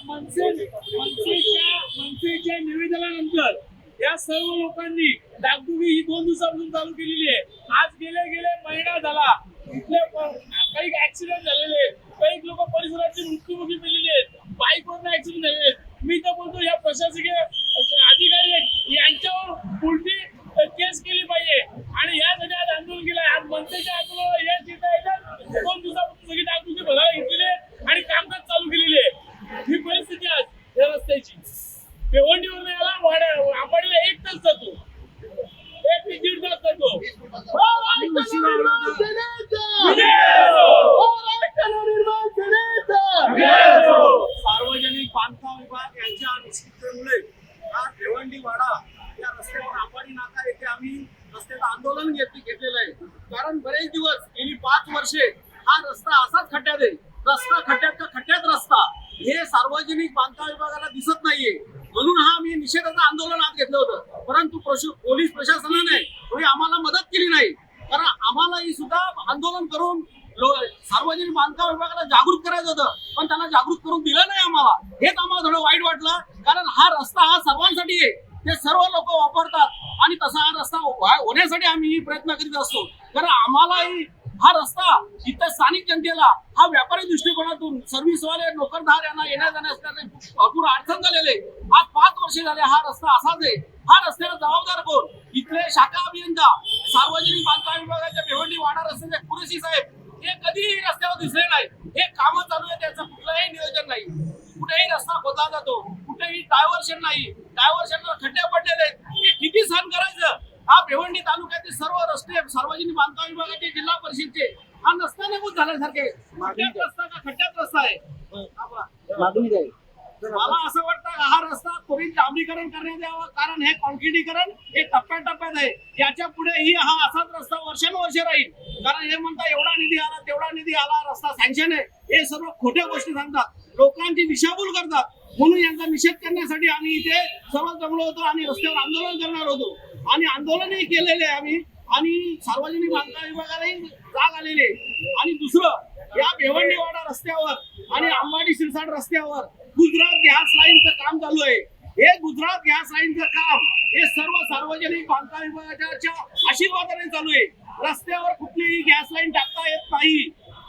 मनसेच्या निवेदनानंतर या सर्व लोकांनी डागडुगी ही 2 दिवसापासून चालू केलेली आहे. आज गेले महिना झाला इथले काही ऍक्सिडेंट झालेले आहेत, काही लोक परिसराची मृत्युमुखी मेलेले आहेत, बाईकवरनं ऍक्सिडेंट झालेले आहेत. मी तर बोलतो या प्रशासकीय अधिकारी आहेत यांच्यावर उलटी केस केली पाहिजे आणि यासाठी आज आंदोलन केलं आहे. आज मनसेच्या आंदोलनाला यश येत आहे. 2 दिवसापासून सगळी डागडुगी बघायला घेतलेली आहे आणि कामकाज चालू केलेली आहे. ही परिस्थिती आज या रस्त्याची. भिवंडीवर यायला आंबाडीला 1 तास जातो, 1 ते 1.5 तास जातो. सार्वजनिक बांधकाम विभाग यांच्या निष्क्रियतेमुळे हा भिवंडी वाडा या रस्त्यावर आंबाडी नाका येथे आम्ही रस्त्याचं आंदोलन घेतलेलं आहे. कारण बरेच दिवस गेली 5 वर्षे हा रस्ता असाच खड्ड्यात आहे. रस्ता खड्ड्यात रस्ता हे सार्वजनिक बांधकाम विभागाला दिसत नाहीये. म्हणून हा आम्ही निषेधाचं आंदोलन आज घेतलं होतं. परंतु पोलीस प्रशासनाने थोडी आम्हाला मदत केली नाही. कारण आम्हालाही सुद्धा आंदोलन करून सार्वजनिक बांधकाम विभागाला जागृत करायचं होतं, पण त्यांना जागृत करून दिलं नाही आम्हाला. हेच आम्हाला थोडं वाईट वाटलं. कारण हा रस्ता हा सर्वांसाठी आहे, ते सर्व लोक वापरतात आणि तसा हा रस्ता होण्यासाठी आम्ही प्रयत्न करीत असतो. कारण आम्हालाही हा रस्ता इथं स्थानिक जनतेला हा व्यापारी दृष्टिकोनातून सर्व्हिसवाले नोकरदार यांना येण्या जाण्यासाठी भरपूर अडचण झालेले. आज 5 वर्षे झाले हा रस्ता असाच आहे. हा रस्त्याला जबाबदार कोण? इथले शाखा अभियंता सार्वजनिक बांधकाम विभागाच्या भिवंडी वाडा रस्त्याचे कुरेशी साहेब हे कधीही रस्त्यावर दिसले नाही. हे कामं चालू आहे, त्याचं कुठलंही नियोजन नाही. कुठेही रस्ता खोदला जातो, कुठेही डायव्हर्शन नाही, डायव्हर्शनला खड्डे पडलेले आहेत. हे किती सहन करायचं? हा भिवंडी तालुक्यातील सर्व रस्ते सार्वजनिक बांधकाम विभागाचे जिल्हा परिषदचे हा नसता नमूद झाल्यासारखे खड्ड्यात रस्ता का खड्ड्यात रस्ता आहे. मला असं वाटतं हा रस्ता त्वरित डांबरीकरण करण्यात यावं. कारण हे कॉन्क्रिटीकरण हे टप्प्याटप्प्यात आहे. याच्या पुढेही हा असाच रस्ता वर्षानुवर्षे राहील. कारण हे म्हणतात एवढा निधी आला तेवढा निधी आला, रस्ता सँक्शन आहे, हे सर्व खोट्या गोष्टी सांगतात, लोकांची दिशाभूल करतात. म्हणून यांचा निषेध करण्यासाठी आम्ही इथे सर्व जमलो होतो आणि रस्त्यावर आंदोलन करणार होतो आणि आंदोलनही केलेले आहे आम्ही. आणि सार्वजनिक बांधकाम विभागालाही जाग आलेली आहे. आणि दुसरं या भिवंडीवाडा रस्त्यावर आणि अंबाडी शिरसाट रस्त्यावर गुजरात गॅस लाईनचं काम चालू आहे. हे गुजरात गॅस लाईनचं काम हे सर्व सार्वजनिक बांधकाम विभागाच्या आशीर्वादाने चालू आहे. रस्त्यावर कुठलीही गॅस लाईन टाकता येत नाही,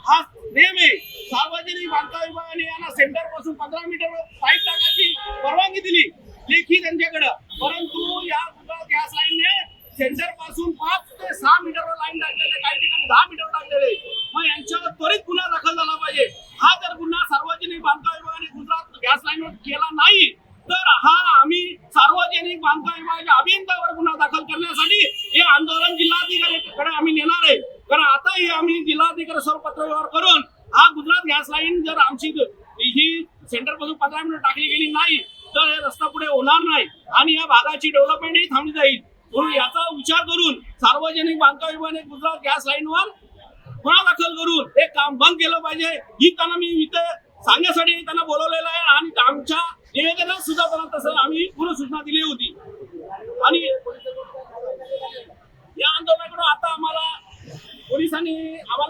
हा नेम आहे. सार्वजनिक बांधकाम विभागाने यांना सेंटर पासून 15 मीटर पाईप टाकायची परवानगी दिली लेखी त्यांच्याकडे. परंतु या गुजरात गॅस लाईनने सेंटर पासून 5 ते 6 मीटरवर लाईन टाकलेले, काही ठिकाणी 10 मीटर टाकलेले. मग यांच्यावर त्वरित गुन्हा दाखल झाला पाहिजे. हा जर गुन्हा सार्वजनिक बांधकाम विभागाने गुजरात गॅस लाईनवर केला नाही तर हा आम्ही सार्वजनिक बांधकाम विभागाच्या अभियंत्यावर गुन्हा दाखल करण्यासाठी हे आंदोलन जिल्हाधिकाऱ्यांकडे आम्ही नेणार आहे. कारण आताही आम्ही जिल्हाधिकारी सर पत्रव्यवहार करून हा गुजरात गॅस लाईन जर आमची ही सेंटर पासून 15 मीटर टाकली गेली नाही तर हे रस्ता पुढे होणार नाही आणि या भागाची डेव्हलपमेंटही थांबली जाईल. म्हणून याचा विचार करून सार्वजनिक बांधकाम विभागाने गुजरात गॅस लाईनवर गुन्हा दाखल करून हे काम बंद केलं पाहिजे. ही त्यांना मी इथे सांगण्यासाठी त्यांना बोलवलेलं आहे आणि आमच्या निवेदनात सुद्धा त्यांना तसं आम्ही पूर्ण सूचना दिली होती. आणि या आंदोलनाकडून आता आम्हाला पोलिसांनी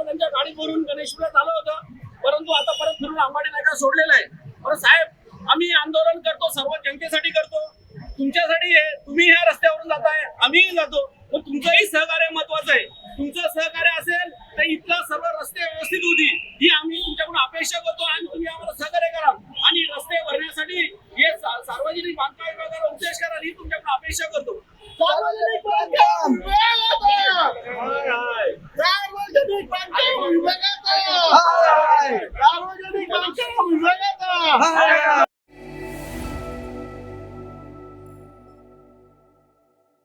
त्यांच्या गाडीवरून गणेशपुरात आलं होतं, परंतु आता परत फिरून अंबाडी नाका सोडलेलं आहे. पण साहेब आम्ही आंदोलन करतो, सर्व जनतेसाठी करतो, तुमच्यासाठी आहे. तुम्ही ह्या रस्त्यावरून जाताय, आम्हीही जातो, पण तुमचंही सहकार्य महत्वाचं आहे. तुमचं सहकार्य असेल तर इथला सर्व रस्ते व्यवस्थित होतील ही आम्ही तुमच्याकडून अपेक्षा करतो आणि तुम्ही आम्हाला सहकार्य करा आणि रस्ते भरण्यासाठी हे सार्वजनिक बांधकाम विभागाला उपदेश करा ही तुमच्याकडून अपेक्षा करतो. सार्वजनिक बांधकाम विभागाचा